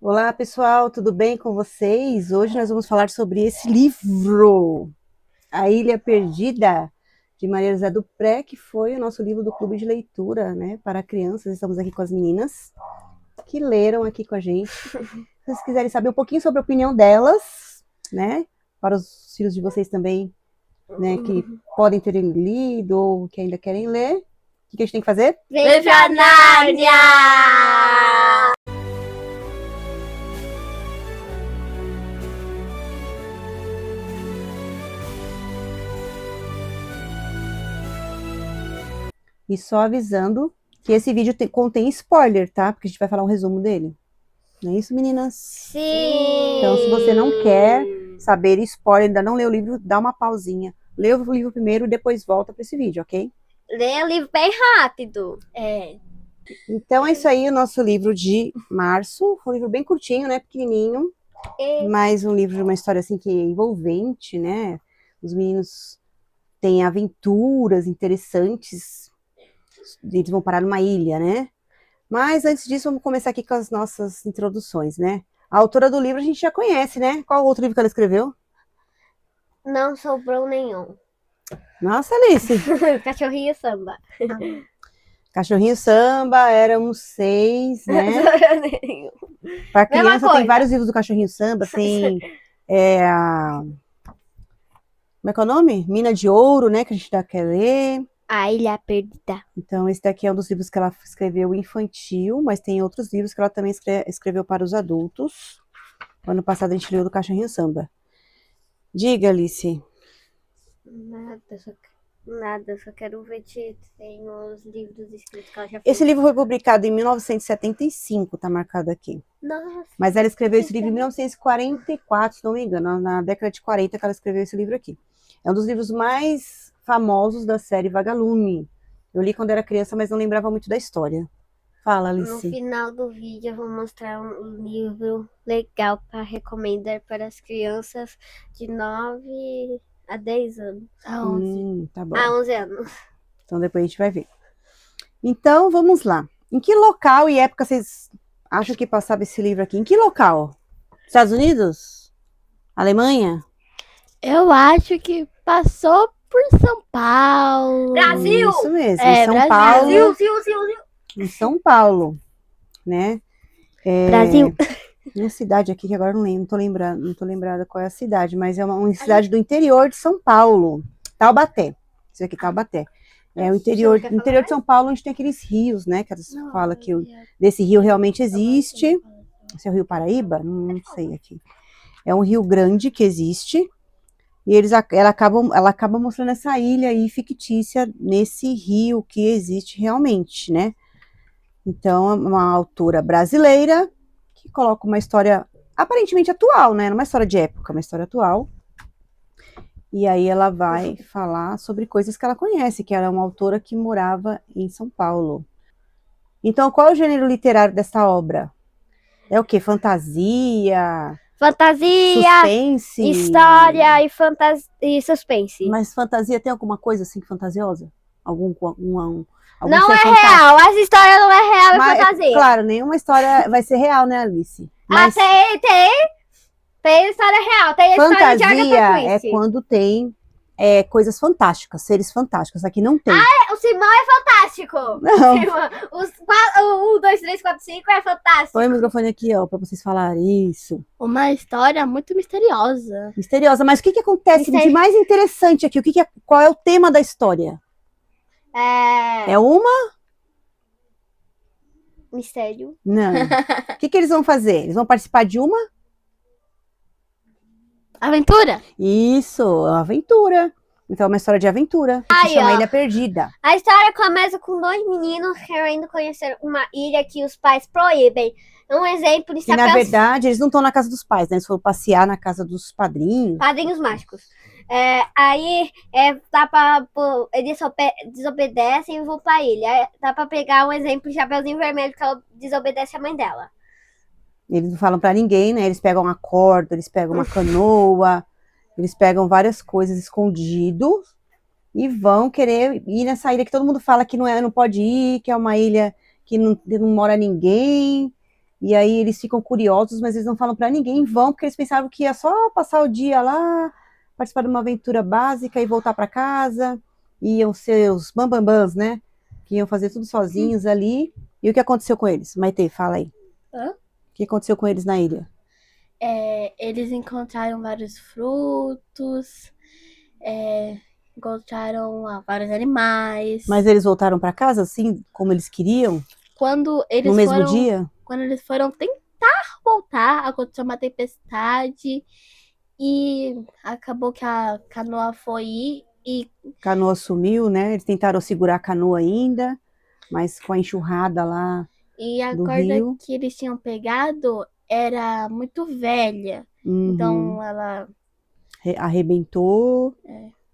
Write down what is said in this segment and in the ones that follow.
Olá, pessoal, tudo bem com vocês? Hoje nós vamos falar sobre esse livro, A Ilha Perdida, de Maria José Dupré, que foi o nosso livro do Clube de Leitura, né, para crianças. Estamos aqui com as meninas que leram aqui com a gente. Se vocês quiserem saber um pouquinho sobre a opinião delas, né, para os filhos de vocês também, né, que podem ter lido ou que ainda querem ler, o que a gente tem que fazer? Vem pra Nárnia! E só avisando que esse vídeo contém spoiler, tá? Porque a gente vai falar um resumo dele. Não é isso, meninas? Sim! Então, se você não quer saber spoiler, ainda não leu o livro, dá uma pausinha. Lê o livro primeiro e depois volta para esse vídeo, ok? Lê o livro bem rápido. Então, é isso aí, o nosso livro de março. Foi um livro bem curtinho, né? Pequenininho. Mas um livro de uma história, assim, que é envolvente, né? Os meninos têm aventuras interessantes. Eles vão parar numa ilha, né? Mas antes disso, vamos começar aqui com as nossas introduções, né? A autora do livro a gente já conhece, né? Qual outro livro que ela escreveu? Não sobrou nenhum. Nossa, Alice! Cachorrinho samba. Cachorrinho Samba, éramos 6, né? Não sobrou nenhum. Para criança tem coisa. vários livros do Cachorrinho Samba, tem como é que é o nome? Mina de Ouro, né? Que a gente quer ler. A Ilha Perdida. Então, esse daqui é um dos livros que ela escreveu infantil, mas tem outros livros que ela também escreveu para os adultos. Ano passado a gente leu do Cachorrinho Samba. Diga, Alice. Nada, só quero ver se tem os livros escritos que ela já fez. Esse livro foi publicado em 1975, tá marcado aqui. Nossa. Mas ela escreveu esse livro em 1944, se não me engano, na década de 40 que ela escreveu esse livro aqui. É um dos livros mais famosos da série Vagalume. Eu li quando era criança, mas não lembrava muito da história. Fala, Alice. No final do vídeo eu vou mostrar um livro legal para recomendar para as crianças de 9 a 10 anos. Tá bom. A 11 anos. Então depois a gente vai ver. Então, vamos lá. Em que local e época vocês acham que passava esse livro aqui? Em que local? Estados Unidos? Alemanha? Eu acho que passou por São Paulo. Brasil! Isso mesmo, É, em São Brasil. Paulo. Brasil. Em São Paulo, né? Brasil. Uma cidade aqui que agora não tô lembrada qual é a cidade, mas é uma cidade do interior de São Paulo. Taubaté. Isso aqui, Taubaté. É o interior de São Paulo, onde tem aqueles rios, né? Que elas falam que desse rio realmente existe. Esse é o Rio Paraíba? Não sei aqui. É um rio grande que existe. E ela acaba mostrando essa ilha aí fictícia nesse rio que existe realmente, né? Então, é uma autora brasileira que coloca uma história aparentemente atual, né? Não é uma história de época, é uma história atual. E aí ela vai falar sobre coisas que ela conhece, que ela é uma autora que morava em São Paulo. Então, qual é o gênero literário dessa obra? É o quê? Fantasia? Fantasia, Suspense? história e suspense. Mas fantasia tem alguma coisa assim fantasiosa? Algum Não ser é fantástico? real, essa história não é real, é Mas, fantasia. claro, nenhuma história vai ser real, né, Alice? Mas Tem história real, tem a história de fantasia Agatha é Christie. quando tem coisas fantásticas, seres fantásticos. Aqui não tem. O Simão é fantástico. Não. Simão, o 1, 2, 3, 4, 5 é fantástico. Põe o microfone aqui, ó, pra vocês falarem isso. Uma história muito misteriosa. Misteriosa. Mas o que acontece de mais interessante aqui? Qual é o tema da história? É uma? Mistério. Não. O que eles vão fazer? Eles vão participar de uma? Aventura? Isso, é uma aventura. Então é uma história de aventura. Que se chama Ilha Perdida. A história começa com 2 meninos querendo conhecer uma ilha que os pais proíbem. Um exemplo de E na verdade, eles não estão na casa dos pais, né? Eles foram passear na casa dos padrinhos. Padrinhos mágicos. Eles desobedecem e vão pra ilha. Dá pra pegar um exemplo de Chapeuzinho Vermelho, que ela desobedece a mãe dela. Eles não falam pra ninguém, né? Eles pegam uma corda, eles pegam uma canoa, eles pegam várias coisas escondidos e vão querer ir nessa ilha que todo mundo fala que não pode ir, que é uma ilha que não mora ninguém. E aí eles ficam curiosos, mas eles não falam pra ninguém, vão, porque eles pensavam que ia só passar o dia lá, participar de uma aventura básica e voltar pra casa. Iam ser os bambambãs, né? Que iam fazer tudo sozinhos ali. E o que aconteceu com eles? Maitê, fala aí. Hã? O que aconteceu com eles na ilha? Eles encontraram vários frutos, encontraram vários animais. Mas eles voltaram pra casa, assim, como eles queriam? Quando eles No mesmo foram, dia? quando eles foram tentar voltar, aconteceu uma tempestade e acabou que a canoa foi ir e A canoa sumiu, né? Eles tentaram segurar a canoa ainda, mas com a enxurrada lá a do corda rio. que eles tinham pegado era muito velha. Uhum. Então ela Arrebentou.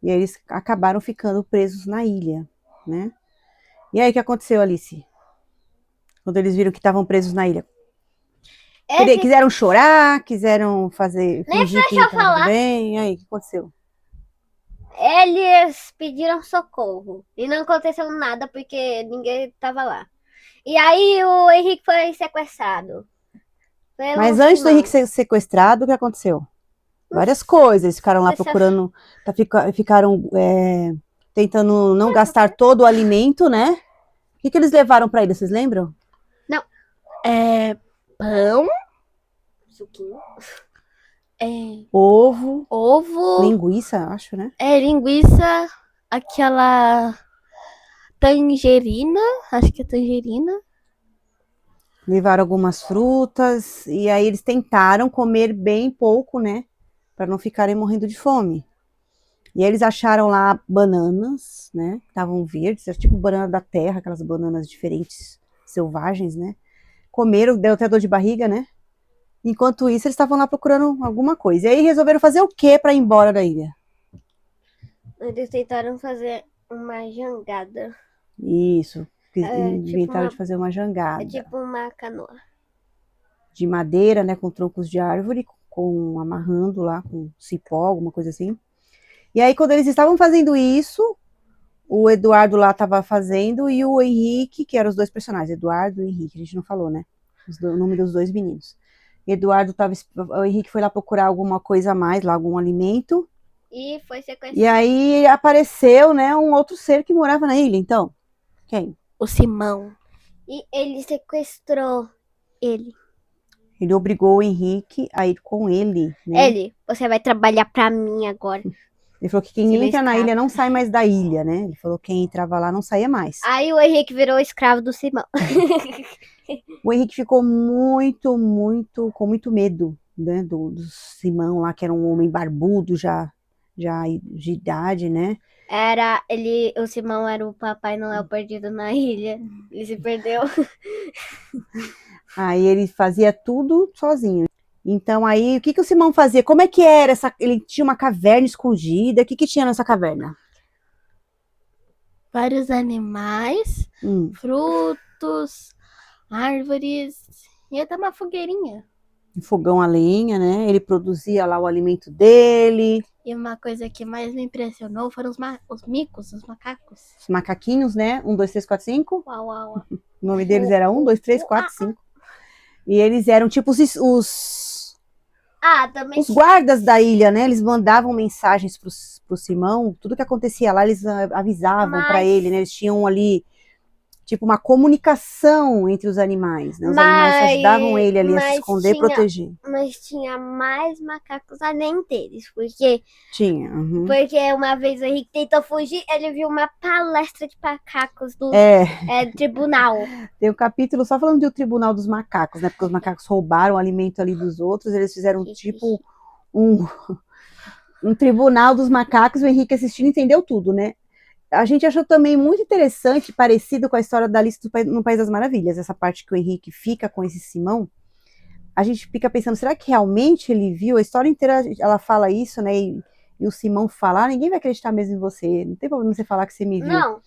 E aí eles acabaram ficando presos na ilha, né? E aí, o que aconteceu, Alice? Quando eles viram que estavam presos na ilha? Quiseram chorar, quiseram fingir que estava tudo bem. E aí, o que aconteceu? Eles pediram socorro e não aconteceu nada porque ninguém tava lá. E aí o Henrique foi sequestrado. Mas antes do Henrique ser sequestrado, o que aconteceu? Várias coisas. Eles ficaram lá procurando, ficaram tentando não gastar todo o alimento, né? O que eles levaram para ele, vocês lembram? Não. Pão, Suquinho. Ovo, ovo, linguiça, acho, né? linguiça, aquela tangerina, acho que é tangerina. Levaram algumas frutas e aí eles tentaram comer bem pouco, né? Para não ficarem morrendo de fome. E aí eles acharam lá bananas, né? Que estavam verdes, era tipo banana da terra, aquelas bananas diferentes, selvagens, né? Comeram, deu até dor de barriga, né? Enquanto isso, eles estavam lá procurando alguma coisa. E aí resolveram fazer o quê para ir embora da ilha? Eles tentaram fazer uma jangada. Isso, tipo inventaram de fazer uma jangada. É tipo uma canoa. De madeira, né, com troncos de árvore, amarrando lá com cipó, alguma coisa assim. E aí, quando eles estavam fazendo isso, o Eduardo lá estava fazendo e o Henrique, que eram os dois personagens, Eduardo e Henrique, a gente não falou, né? O nome dos dois meninos. O Henrique foi lá procurar alguma coisa a mais, lá, algum alimento. E foi sequestrado. E aí apareceu, né, um outro ser que morava na ilha, então. Quem? O Simão. E ele sequestrou ele. Ele obrigou o Henrique a ir com ele, né? Você vai trabalhar pra mim agora. Ele falou que quem entra na ilha não sai mais da ilha, né? Ele falou que quem entrava lá não saía mais. Aí o Henrique virou escravo do Simão. O Henrique ficou com muito medo, né? Do Simão lá, que era um homem barbudo já de idade, né? O Simão era o Papai Noel perdido na ilha. Ele se perdeu. Aí ele fazia tudo sozinho. Então aí, o que o Simão fazia? Como é que era ele tinha uma caverna escondida, o que tinha nessa caverna? Vários animais, frutos, árvores e até uma fogueirinha. Um fogão a lenha, né? Ele produzia lá o alimento dele. E uma coisa que mais me impressionou foram os micos, os macacos. Os macaquinhos, né? 1, 2, 3, 4, 5. Uau, uau. O nome deles era 1, 2, 3, 4, 5. E eles eram tipo os guardas da ilha, né? Eles mandavam mensagens pro Simão, tudo que acontecia lá, eles avisavam para ele, né? Eles tinham ali, tipo, uma comunicação entre os animais, né? Os animais ajudavam ele ali a se esconder e proteger. Mas tinha mais macacos além deles, porque... Tinha, Porque uma vez o Henrique tentou fugir, ele viu uma palestra de macacos do tribunal. Tem um capítulo só falando do tribunal dos macacos, né? Porque os macacos roubaram o alimento ali dos outros, eles fizeram tipo um tribunal dos macacos, o Henrique assistindo entendeu tudo, né? A gente achou também muito interessante, parecido com a história da Alice no País das Maravilhas, essa parte que o Henrique fica com esse Simão. A gente fica pensando, será que realmente ele viu? A história inteira, ela fala isso, né? E o Simão fala, ninguém vai acreditar mesmo em você, não tem problema você falar que você me viu. Não.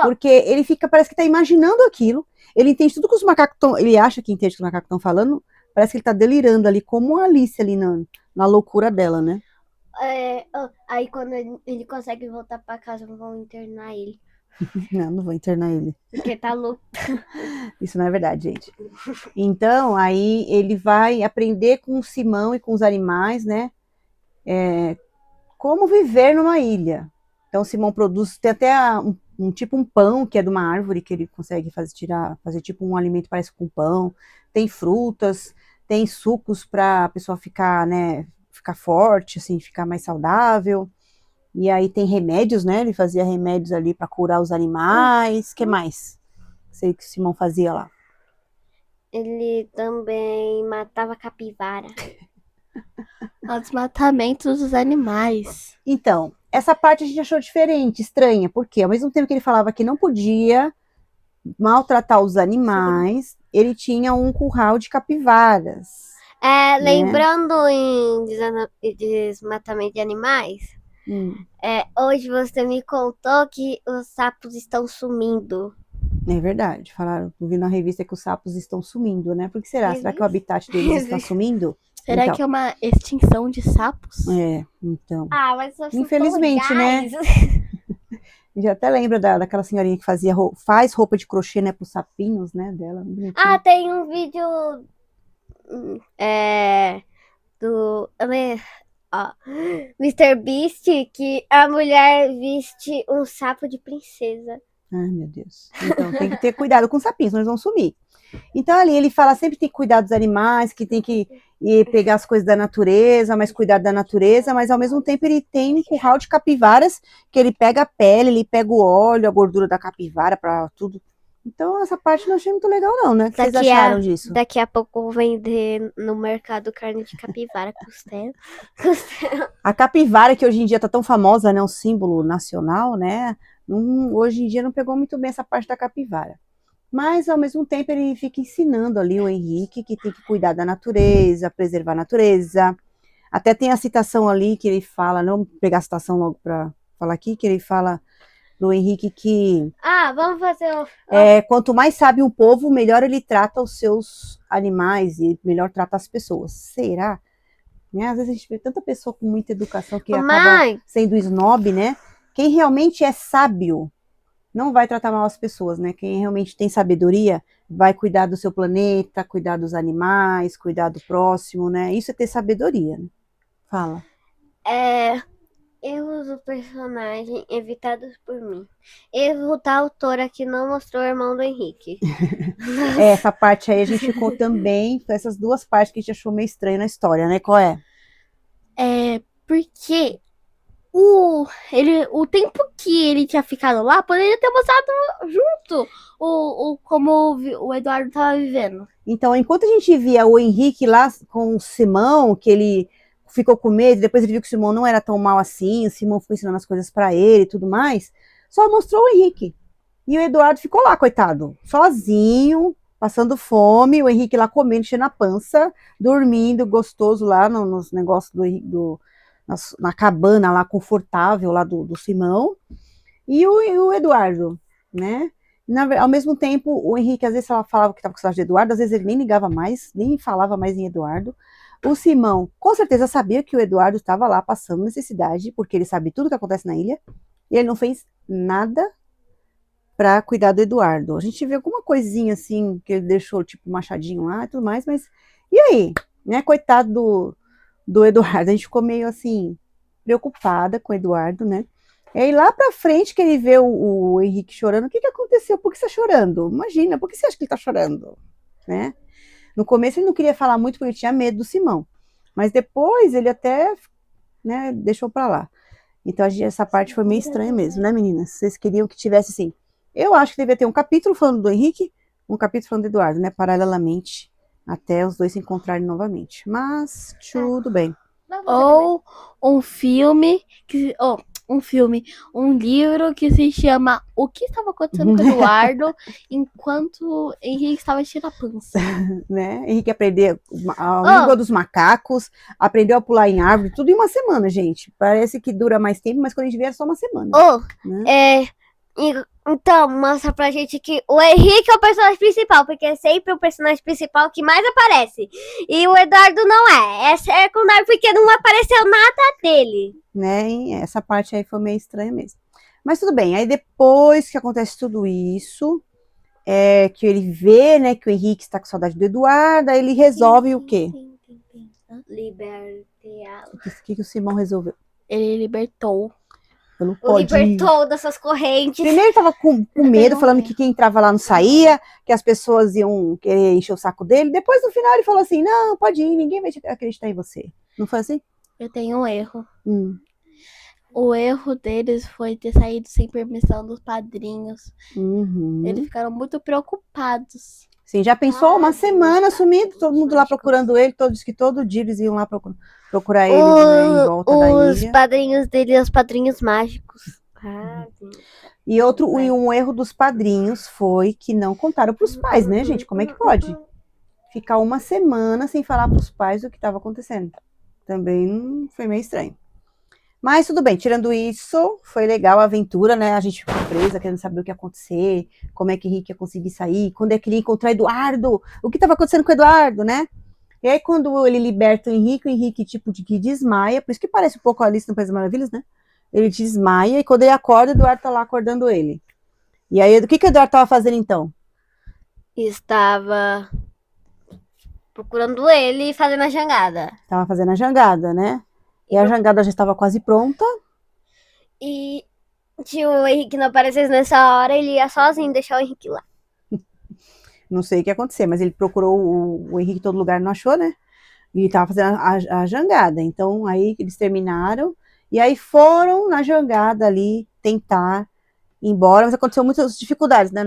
Porque ele parece que tá imaginando aquilo, ele entende tudo que os macacos estão, ele acha que entende o que os macacos estão falando, parece que ele tá delirando ali, como a Alice ali na loucura dela, né? Aí quando ele consegue voltar pra casa, vão internar ele. Não vou internar ele. Porque tá louco. Isso não é verdade, gente. Então, aí ele vai aprender com o Simão e com os animais, né? Como viver numa ilha. Então, o Simão produz, tem até tipo um pão, que é de uma árvore, que ele consegue fazer tipo um alimento parece com pão. Tem frutas, tem sucos para a pessoa ficar, né, ficar forte, assim, ficar mais saudável. E aí tem remédios, né? Ele fazia remédios ali para curar os animais. O que mais? Sei que o Simão fazia lá. Ele também matava capivara. O desmatamento dos animais. Então, essa parte a gente achou diferente, estranha, porque ao mesmo tempo que ele falava que não podia maltratar os animais, ele tinha um curral de capivaras. Lembrando em desmatamento de animais, hoje você me contou que os sapos estão sumindo. É verdade, falaram, vi na revista que os sapos estão sumindo, né? Por que será? Será que o habitat deles está sumindo? Será Então. que é uma extinção de sapos? Então. Mas são Infelizmente, né? Já até lembra daquela senhorinha que faz roupa de crochê, né, para os sapinhos, né, dela. Tem um vídeo do Mr. Beast que a mulher veste um sapo de princesa. Ai, meu Deus. Então, tem que ter cuidado com os sapinhos, senão eles vão sumir. Então, ali ele fala sempre que tem que cuidar dos animais, que tem que ir pegar as coisas da natureza, mas cuidar da natureza, mas ao mesmo tempo ele tem um curral de capivaras, que ele pega a pele, ele pega o óleo, a gordura da capivara para tudo. Então, essa parte não achei muito legal não, né? O que vocês acharam disso? Daqui a pouco vou vender no mercado carne de capivara, costela. A capivara, que hoje em dia tá tão famosa, né? Um símbolo nacional, né? Hoje em dia não pegou muito bem essa parte da capivara. Mas, ao mesmo tempo, ele fica ensinando ali o Henrique que tem que cuidar da natureza, preservar a natureza. Até tem a citação ali que ele fala, não vou pegar a citação logo para falar aqui, que ele fala do Henrique que... vamos fazer quanto mais sabe um povo, melhor ele trata os seus animais e melhor trata as pessoas. Será? Né? Às vezes a gente vê tanta pessoa com muita educação que acaba sendo snob, né? Quem realmente é sábio não vai tratar mal as pessoas, né? Quem realmente tem sabedoria vai cuidar do seu planeta, cuidar dos animais, cuidar do próximo, né? Isso é ter sabedoria, né? Fala. Erros do personagem evitados por mim. Erro da autora que não mostrou o irmão do Henrique. Essa parte aí a gente ficou também com essas duas partes que a gente achou meio estranho na história, né? Qual é? Porque o tempo que ele tinha ficado lá poderia ter mostrado junto como o Eduardo estava vivendo. Então, enquanto a gente via o Henrique lá com o Simão, que ele ficou com medo, depois ele viu que o Simão não era tão mal assim, o Simão foi ensinando as coisas para ele e tudo mais, só mostrou o Henrique. E o Eduardo ficou lá, coitado, sozinho, passando fome, o Henrique lá comendo, enchendo a pança, dormindo, gostoso lá nos negócios na cabana lá, confortável lá do Simão, e o Eduardo, né? Ao mesmo tempo, o Henrique, às vezes ela falava que estava com saudade de Eduardo, às vezes ele nem ligava mais, nem falava mais em Eduardo. O Simão, com certeza, sabia que o Eduardo estava lá passando necessidade, porque ele sabe tudo que acontece na ilha, e ele não fez nada para cuidar do Eduardo. A gente vê alguma coisinha assim, que ele deixou, tipo, um machadinho lá e tudo mais, mas e aí? Né? Coitado do Eduardo, a gente ficou meio assim, preocupada com o Eduardo, né? E aí lá pra frente que ele vê o Henrique chorando, o que aconteceu? Por que você tá chorando? Imagina, por que você acha que ele tá chorando? Né? No começo ele não queria falar muito porque ele tinha medo do Simão, mas depois ele até, né, deixou pra lá. Então essa parte foi meio estranha mesmo, né, meninas? Vocês queriam que tivesse assim, eu acho que devia ter um capítulo falando do Henrique, um capítulo falando do Eduardo, né, paralelamente, até os dois se encontrarem novamente. Mas tudo bem. Ou um filme um livro que se chama O que estava acontecendo com o Eduardo enquanto Henrique estava enchendo a pança. Né? Henrique aprendeu a língua dos macacos, aprendeu a pular em árvore, tudo em uma semana, gente. Parece que dura mais tempo, mas quando a gente vê é só uma semana. Né? Então, mostra pra gente que o Henrique é o personagem principal, porque é sempre o personagem principal que mais aparece. E o Eduardo não é. É secundário porque não apareceu nada dele. Né? E essa parte aí foi meio estranha mesmo. Mas tudo bem, aí depois que acontece tudo isso, que ele vê, né, que o Henrique está com saudade do Eduardo, aí ele resolve o quê? Libertar. O que o Simão resolveu? Ele libertou. Pelo O podinho. libertou dessas correntes. Primeiro ele tava com medo, tenho falando medo. que quem entrava lá não saía, que as pessoas iam querer encher o saco dele. Depois, no final, ele falou assim, não, pode ir, ninguém vai acreditar em você. Não foi assim? Eu tenho um erro. Hum. O erro deles foi ter saído sem permissão dos padrinhos. Uhum. Eles ficaram muito preocupados. Sim, já pensou uma Deus, semana tá. sumido, todo mundo lá Mágicos. procurando ele, todos que todo dia eles iam lá procurar ele, né, em volta da Os ilha. padrinhos dele, os padrinhos mágicos. E um erro dos padrinhos foi que não contaram pros pais, né, gente? Como é que pode? Ficar uma semana sem falar pros pais o que estava acontecendo. Também foi meio estranho. Mas tudo bem, tirando isso, foi legal a aventura, né? A gente ficou presa, querendo saber o que ia acontecer, como é que Henrique ia conseguir sair, quando é que ele ia encontrar Eduardo, o que estava acontecendo com o Eduardo, né? E aí, quando ele liberta o Henrique tipo, que desmaia, por isso que parece um pouco a Alice no País das Maravilhas, né? Ele desmaia e quando ele acorda, o Eduardo tá lá acordando ele. E aí, o que o Eduardo tava fazendo então? Estava procurando ele e fazendo a jangada. Tava fazendo a jangada, né? E a jangada já estava quase pronta. E se o Henrique não aparecesse nessa hora, ele ia sozinho deixar o Henrique lá. Não sei o que ia acontecer, mas ele procurou o Henrique em todo lugar, não achou, né? E ele tava fazendo a jangada. Então, aí eles terminaram. E aí foram na jangada ali tentar ir embora. Mas aconteceu muitas dificuldades, né?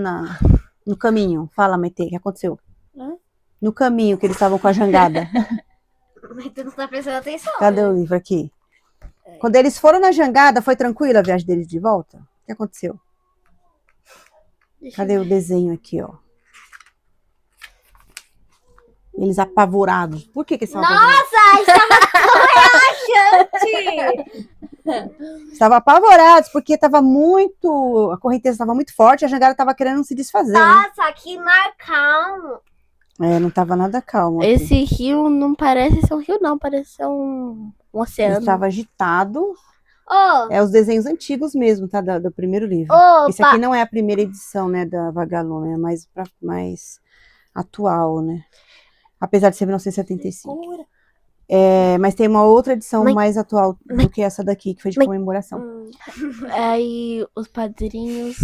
No caminho. Fala, Maitê, o que aconteceu? No caminho que eles estavam com a jangada. Mas tu não tá prestando atenção. Cadê o livro aqui? Quando eles foram na jangada, foi tranquila a viagem deles de volta? O que aconteceu? Cadê o desenho aqui, ó? Eles apavorados. Por que eles estavam apavorados? Nossa, estava relaxante! Estavam apavorados, porque a correnteza estava muito forte, a jangada estava querendo se desfazer, né? Nossa, que mar calmo. Não estava nada calmo aqui. Esse rio não parece ser um rio, não. Parece ser um Ele oceano. estava agitado. Ô, Os desenhos antigos mesmo, tá? Do primeiro livro. Esse aqui não é a primeira edição, né, da Vagalume, é mais atual, né? Apesar de ser 1975. Mas tem uma outra edição mais atual do que essa daqui, que foi de comemoração. Aí os padrinhos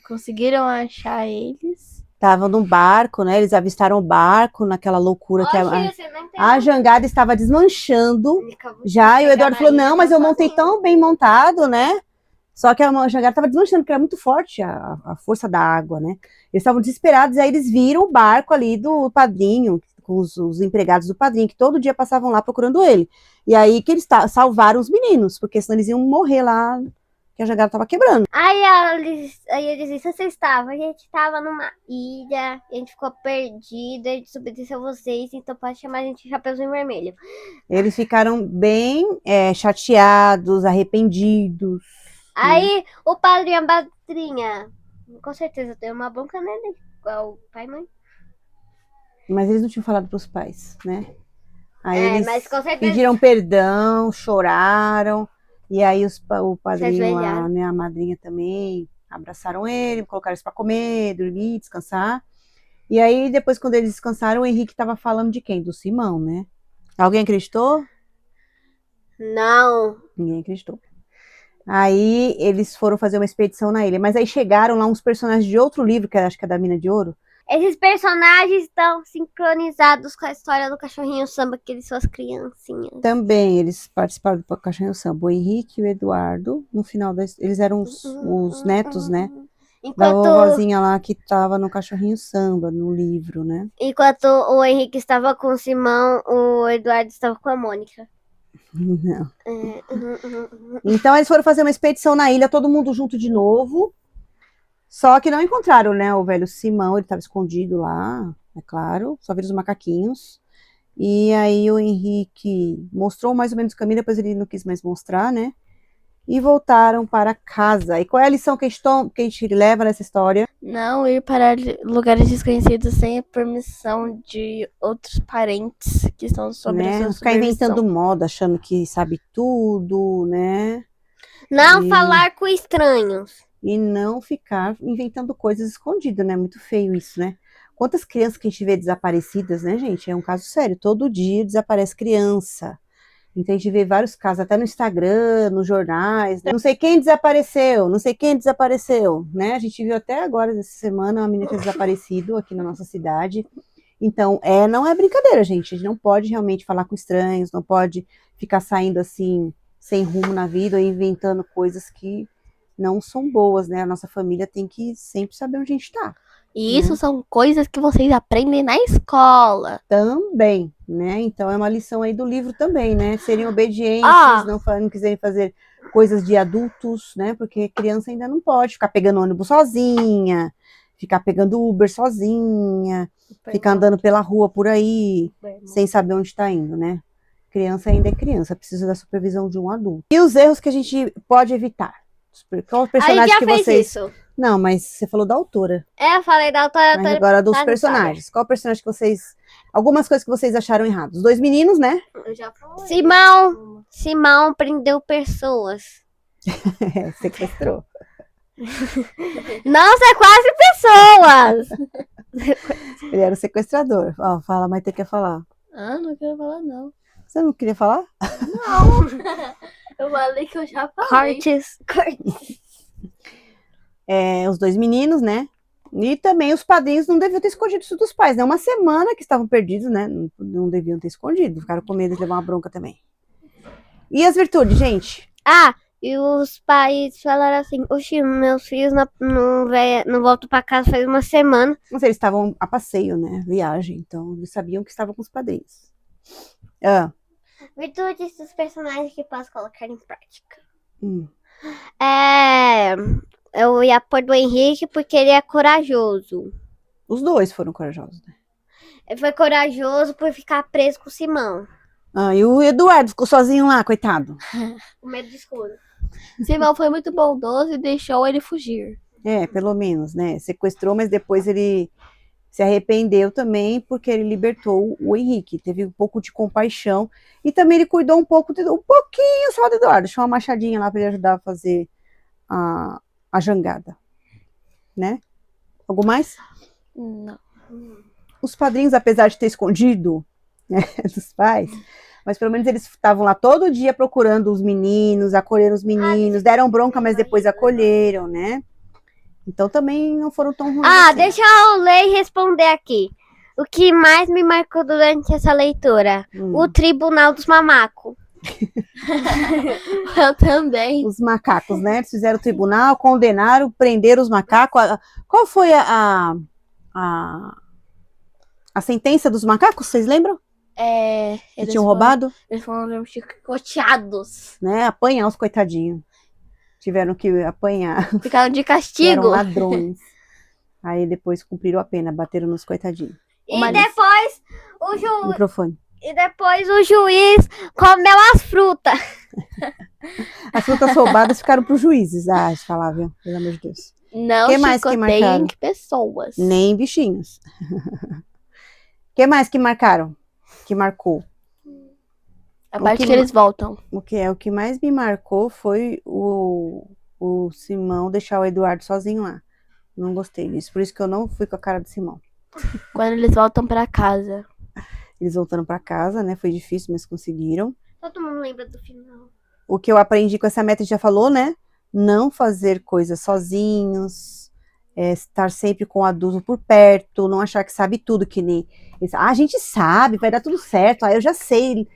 conseguiram achar eles. Estavam num barco, né? Eles avistaram o barco naquela loucura que a jangada estava desmanchando já. E o Eduardo falou, não, mas eu montei tão bem montado, né? Só que a jangada estava desmanchando, porque era muito forte a força da água, né? Eles estavam desesperados, e aí eles viram o barco ali do padrinho, com os empregados do padrinho, que todo dia passavam lá procurando ele. E aí que eles salvaram os meninos, porque senão eles iam morrer lá, que a jangada estava quebrando. Aí eles disseram, você estava? A gente estava numa ilha, a gente ficou perdido, a gente desobedeceu vocês, então pode chamar a gente de Chapeuzinho Vermelho. Eles ficaram bem chateados, arrependidos. Aí o padre e a madrinha, com certeza tem uma bronca nele, igual o pai e mãe. Mas eles não tinham falado pros pais, né? Aí eles mas com certeza. pediram perdão, choraram. E aí o padrinho lá, né, a madrinha também, abraçaram ele, colocaram eles pra comer, dormir, descansar. E aí depois, quando eles descansaram, o Henrique tava falando de quem? Do Simão, né? Alguém acreditou? Não. Ninguém acreditou. Aí eles foram fazer uma expedição na ilha. Mas aí chegaram lá uns personagens de outro livro, que acho que é da Mina de Ouro. Esses personagens estão sincronizados com a história do Cachorrinho Samba, que eles são as criancinhas. Também eles participaram do Cachorrinho Samba. O Henrique e o Eduardo, no final eles eram os netos, né? Da vovozinha lá que tava no Cachorrinho Samba, no livro, né? Enquanto o Henrique estava com o Simão, o Eduardo estava com a Mônica. Não. Então eles foram fazer uma expedição na ilha, todo mundo junto de novo. Só que não encontraram, né, o velho Simão, ele estava escondido lá, é claro, só viram os macaquinhos. E aí o Henrique mostrou mais ou menos o caminho, depois ele não quis mais mostrar, né? E voltaram para casa. E qual é a lição que a gente leva nessa história? Não ir para lugares desconhecidos sem a permissão de outros parentes que estão sobre a sua Ficar supervisão. inventando moda, achando que sabe tudo, né? Não E- falar com estranhos. E não ficar inventando coisas escondidas, né? Muito feio isso, né? Quantas crianças que a gente vê desaparecidas, né, gente? É um caso sério. Todo dia desaparece criança. Então a gente vê vários casos, até no Instagram, nos jornais, né? Não sei quem desapareceu, não sei quem desapareceu, né? A gente viu até agora, essa semana, uma menina tinha desaparecido aqui na nossa cidade. Então, não é brincadeira, gente. A gente não pode realmente falar com estranhos, não pode ficar saindo assim, sem rumo na vida, ou inventando coisas que não são boas, né? A nossa família tem que sempre saber onde a gente tá. E isso são coisas que vocês aprendem na escola. Também, né? Então é uma lição aí do livro também, né? Serem obedientes, Ah. não quiserem fazer coisas de adultos, né? Porque criança ainda não pode ficar pegando ônibus sozinha, ficar pegando Uber sozinha, ficar andando pela rua por aí, sem saber onde está indo, né? Criança ainda é criança, precisa da supervisão de um adulto. E os erros que a gente pode evitar? Qual o Aí personagem já que fez vocês... isso. Não, mas você falou da autora. Eu falei da autora. Mas agora dos da personagens. Qual personagem que vocês... Algumas coisas que vocês acharam erradas. Os dois meninos, né? Eu já falei. Simão prendeu pessoas. Sequestrou. Não sequestre pessoas. Ele era o sequestrador. Ó, fala, mas tem que falar. Ah, não quero falar, não. Você não queria falar? Eu falei que eu já falei. Cortes. Os dois meninos, né? E também os padrinhos não deviam ter escondido isso dos pais, né? Uma semana que estavam perdidos, né? Não deviam ter escondido. Ficaram com medo de levar uma bronca também. E as virtudes, gente? E os pais falaram assim: oxi, meus filhos não voltam pra casa faz uma semana. Não sei, eles estavam a passeio, né? Viagem. Então, eles sabiam que estavam com os padrinhos. Virtudes dos personagens que posso colocar em prática. Hum. Eu ia pôr do Henrique porque ele é corajoso. Os dois foram corajosos, né? Ele foi corajoso por ficar preso com o Simão. E o Eduardo ficou sozinho lá, coitado. Com medo de escuro. Simão foi muito bondoso e deixou ele fugir. Pelo menos, né? Sequestrou, mas depois ele se arrependeu também porque ele libertou o Henrique. Teve um pouco de compaixão. E também ele cuidou um pouquinho só do Eduardo. Deixou uma machadinha lá para ele ajudar a fazer a jangada. Né? Algo mais? Não. Os padrinhos, apesar de ter escondido, né, dos pais, mas pelo menos eles estavam lá todo dia procurando os meninos, acolheram os meninos, deram bronca, mas depois acolheram, né? Então também não foram tão ruins assim. Deixa eu ler e responder aqui. O que mais me marcou durante essa leitura? O Tribunal dos Mamacos. Eu também. Os macacos, né? Eles fizeram o tribunal, condenaram, prenderam os macacos. Qual foi a sentença dos macacos, vocês lembram? Que tinham roubado? Eles foram chicoteados. Né? Apanhar os coitadinhos. Tiveram que apanhar. Ficaram de Eram castigo. ladrões. Aí depois cumpriram a pena, bateram nos coitadinhos. Microfone. E depois o juiz comeu as frutas. As frutas roubadas ficaram para os juízes. Deixa eu falar, viu? Pelo amor de Deus. Não Que mais que chicoteiem marcaram? pessoas. Nem bichinhos. Que mais que marcaram? Que marcou? A parte que eles voltam. O que mais me marcou foi o Simão deixar o Eduardo sozinho lá. Não gostei disso. Por isso que eu não fui com a cara do Simão. Quando eles voltam pra casa. Eles voltando para casa, né? Foi difícil, mas conseguiram. Todo mundo lembra do final. O que eu aprendi com essa meta, a gente já falou, né? Não fazer coisas sozinhos. Estar sempre com o adulto por perto. Não achar que sabe tudo, que nem... a gente sabe, vai dar tudo certo. Eu já sei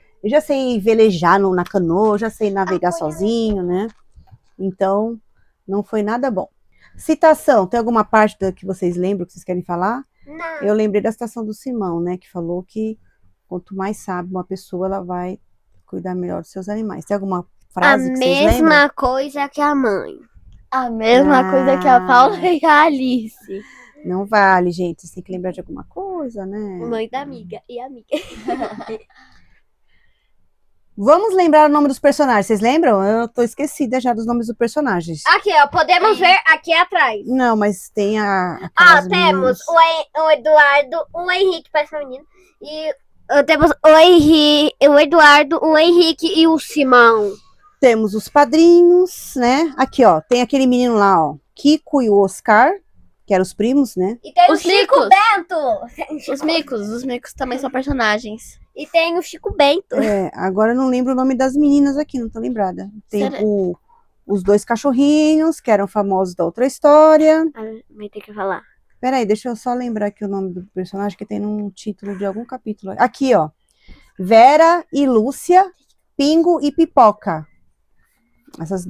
velejar na canoa, eu já sei navegar sozinho, né? Então, não foi nada bom. Citação, tem alguma parte que vocês lembram, que vocês querem falar? Não. Eu lembrei da citação do Simão, né? Que falou que quanto mais sabe uma pessoa, ela vai cuidar melhor dos seus animais. Tem alguma frase que vocês lembram? A mesma coisa que a mãe. A mesma coisa que a Paula e a Alice. Não vale, gente. Vocês têm que lembrar de alguma coisa, né? Mãe da amiga e amiga. Vamos lembrar o nome dos personagens. Vocês lembram? Eu tô esquecida já dos nomes dos personagens. Aqui, ó. Podemos ver aqui atrás. Não, mas tem Temos o Eduardo, o Henrique, parece um menino. E temos o Eduardo, o Henrique e o Simão. Temos os padrinhos, né? Aqui, ó, tem aquele menino lá, ó, Kiko e o Oscar, que eram os primos, né? E tem Os o Chico micos. Bento. Os micos também são personagens. E tem o Chico Bento. Agora eu não lembro o nome das meninas aqui, não tô lembrada. Tem Será? os dois cachorrinhos, que eram famosos da outra história. Vai ter que falar. Peraí, deixa eu só lembrar aqui o nome do personagem, que tem num título de algum capítulo. Aqui, ó. Vera e Lúcia, Pingo e Pipoca. Essas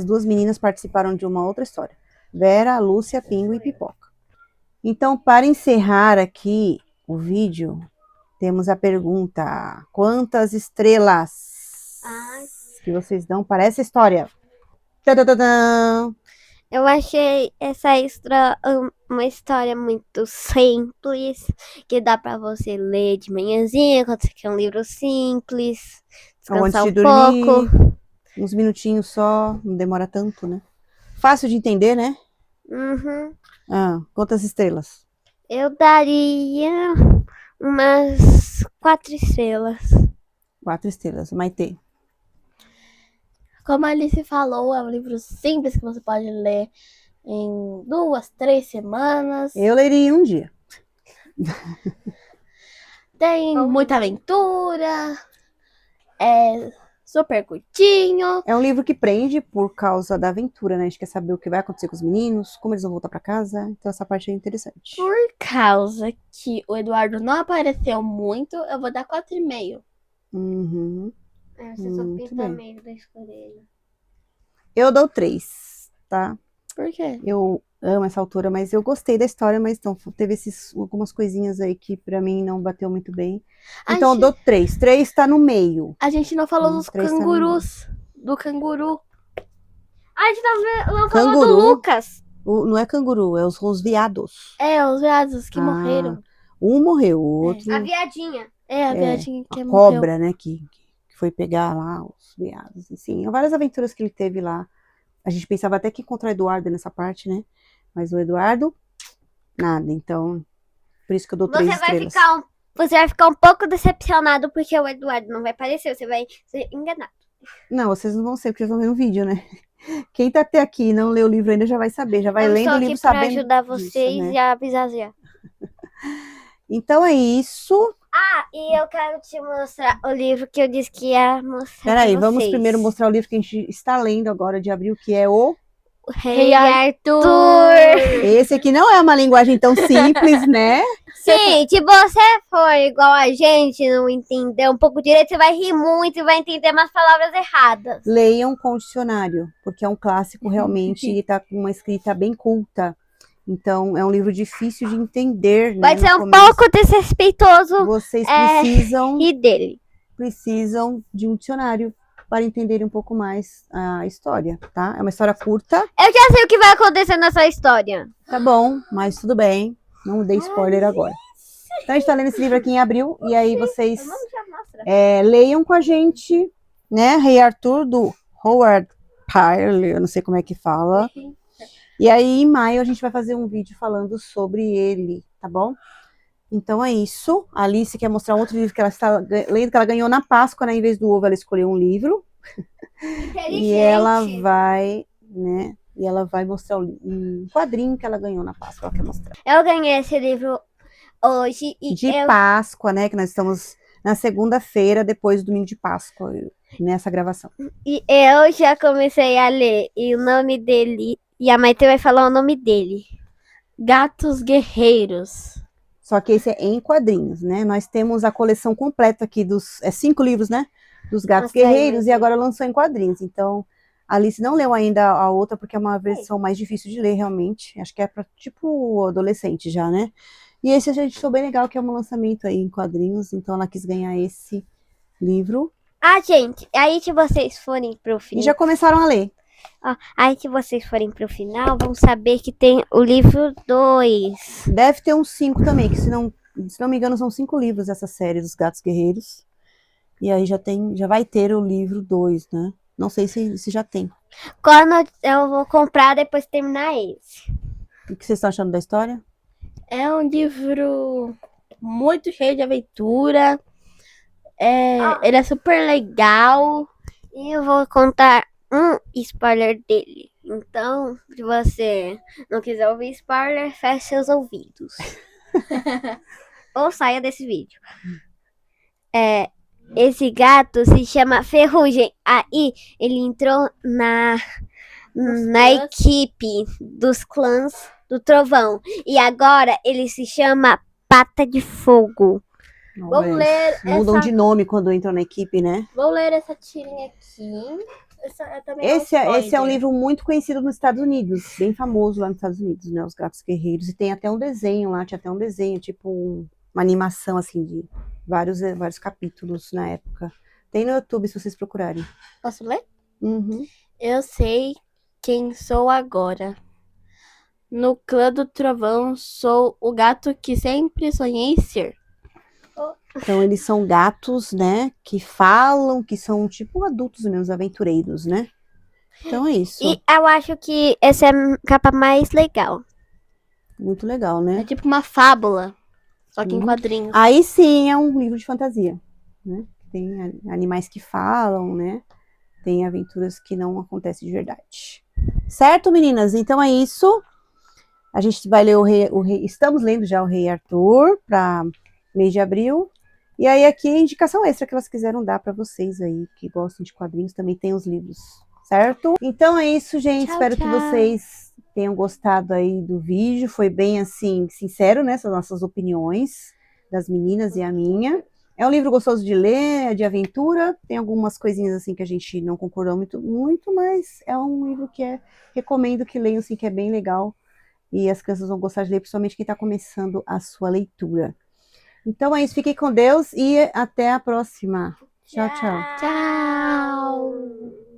duas meninas participaram de uma outra história. Vera, Lúcia, Pingo e Pipoca. Então, para encerrar aqui o vídeo, temos a pergunta: quantas estrelas que vocês dão para essa história? Tadadadã! Eu achei uma história muito simples, que dá pra você ler de manhãzinha, quando você quer um livro simples, Ou antes descansar de um dormir, pouco. uns minutinhos só, não demora tanto, né? Fácil de entender, né? Uhum. Quantas estrelas? Eu daria umas 4 estrelas. 4 estrelas. Maitê. Como a Alice falou, é um livro simples que você pode ler em 2, 3 semanas. Eu leria em um dia. Tem muita aventura. É super curtinho. É um livro que prende por causa da aventura, né? A gente quer saber o que vai acontecer com os meninos, como eles vão voltar pra casa. Então essa parte é interessante. Por causa que o Eduardo não apareceu muito, eu vou dar 4,5. Uhum. Você só Muito pinta bem. meio da escureira. Eu dou 3, tá? Por quê? Eu amo essa autora, mas eu gostei da história, mas então, teve algumas coisinhas aí que pra mim não bateu muito bem. Então eu dou 3. 3 tá no meio. A gente não falou dos 3 tá no cangurus. Do canguru. A gente não falou Canguru? do Lucas. Não é canguru, é os veados. É, os veados que morreram. Um morreu, o outro, A viadinha. A viadinha que a morreu. cobra, né, que foi pegar lá os veados. Assim, várias aventuras que ele teve lá. A gente pensava até que encontrar o Eduardo nessa parte, né? Mas o Eduardo, nada. Então, por isso que eu dou 3 estrelas. Você vai ficar um pouco decepcionado porque o Eduardo não vai aparecer. Você vai ser enganado. Não, vocês não vão ser, porque vocês vão ver no vídeo, né? Quem tá até aqui e não leu o livro ainda já vai saber. Já vai lendo o livro sabendo. Eu estou aqui pra ajudar vocês disso, né? e avisar já. Então é isso. E eu quero te mostrar o livro que eu disse que ia mostrar. Peraí, pra vamos vocês. primeiro mostrar o livro que a gente está lendo agora de abril, que é o... Rei Arthur. Esse aqui não é uma linguagem tão simples, né? Sim, se você for igual a gente, não entender um pouco direito, você vai rir muito e vai entender umas palavras erradas. Leiam com dicionário, porque é um clássico realmente e tá com uma escrita bem culta. Então, é um livro difícil de entender, né? Vai ser no um começo. pouco desrespeitoso Vocês e dele. precisam de um dicionário para entenderem um pouco mais a história, tá? É uma história curta, Eu já sei o que vai acontecer nessa história. tá bom, mas tudo bem. Não dei spoiler agora. Então, a gente tá lendo esse livro aqui em abril, e aí vocês leiam com a gente, né? Rei Arthur, do Howard Pyle, eu não sei como é que fala. E aí, em maio, a gente vai fazer um vídeo falando sobre ele, tá bom? Então é isso. A Alice quer mostrar um outro livro que ela está lendo, que ela ganhou na Páscoa, né? Em vez do ovo, ela escolheu um livro. E ela vai, né? E ela vai mostrar um quadrinho que ela ganhou na Páscoa. Ela quer mostrar. Eu ganhei esse livro hoje De Páscoa, né? Que nós estamos na segunda-feira, depois do domingo de Páscoa, nessa gravação. E eu já comecei a ler. E o nome dele... E a Maite vai falar o nome dele. Gatos Guerreiros. Só que esse é em quadrinhos, né? Nós temos a coleção completa aqui dos... 5 livros, né? Dos Gatos Guerreiros. E agora lançou em quadrinhos. Então, a Alice não leu ainda a outra, porque é uma versão mais difícil de ler, realmente. Acho que é para tipo adolescente já, né? E esse a gente achou bem legal, que é um lançamento aí em quadrinhos. Então, ela quis ganhar esse livro. Gente, aí se vocês forem pro final... E já começaram a ler. Aí se vocês forem pro final, vão saber que tem o livro 2. Deve ter uns 5 também, que se não me engano são 5 livros essa série dos Gatos Guerreiros. E aí já vai ter o livro 2, né? Não sei se já tem. Quando eu vou comprar depois de terminar esse. O que vocês estão achando da história? É um livro muito cheio de aventura. Ele é super legal. E eu vou contar um spoiler dele. Então, se você não quiser ouvir spoiler, feche seus ouvidos. Ou saia desse vídeo. Esse gato se chama Ferrugem. Aí ele entrou na clãs. equipe dos clãs do Trovão. E agora ele se chama Pata de Fogo. Vamos ler Mudam essa- de nome quando entram na equipe, né? Vou ler essa tirinha aqui. Essa também Esse é um spoiler. livro muito conhecido nos Estados Unidos, bem famoso lá nos Estados Unidos, né? Os Gatos Guerreiros. E tem até um desenho lá, tinha até um desenho, tipo uma animação, assim, de vários capítulos na época. Tem no YouTube, se vocês procurarem. Posso ler? Uhum. Eu sei quem sou agora. No clã do trovão sou o gato que sempre sonhei ser. Então, eles são gatos, né? Que falam, que são tipo adultos mesmo, aventureiros, né? Então é isso. E eu acho que essa é a capa mais legal. Muito legal, É né? tipo uma fábula, só que em Uhum. quadrinhos. Aí sim é um livro de fantasia, né? Tem animais que falam, né? Tem aventuras que não acontecem de verdade. Certo, meninas? Então é isso. A gente vai ler estamos lendo já o Rei Arthur para mês de abril. E aí aqui indicação extra que elas quiseram dar para vocês aí que gostam de quadrinhos, também tem os livros, certo? Então é isso, gente. Tchau, Espero que tchau. vocês tenham gostado aí do vídeo. Foi bem assim sincero, né? Essas nossas opiniões das meninas e a minha. É um livro gostoso de ler, é de aventura. Tem algumas coisinhas assim que a gente não concordou muito, mas é um livro que recomendo que leiam, assim, que é bem legal. E as crianças vão gostar de ler, principalmente quem está começando a sua leitura. Então é isso, fiquem com Deus e até a próxima. Tchau, tchau. Tchau.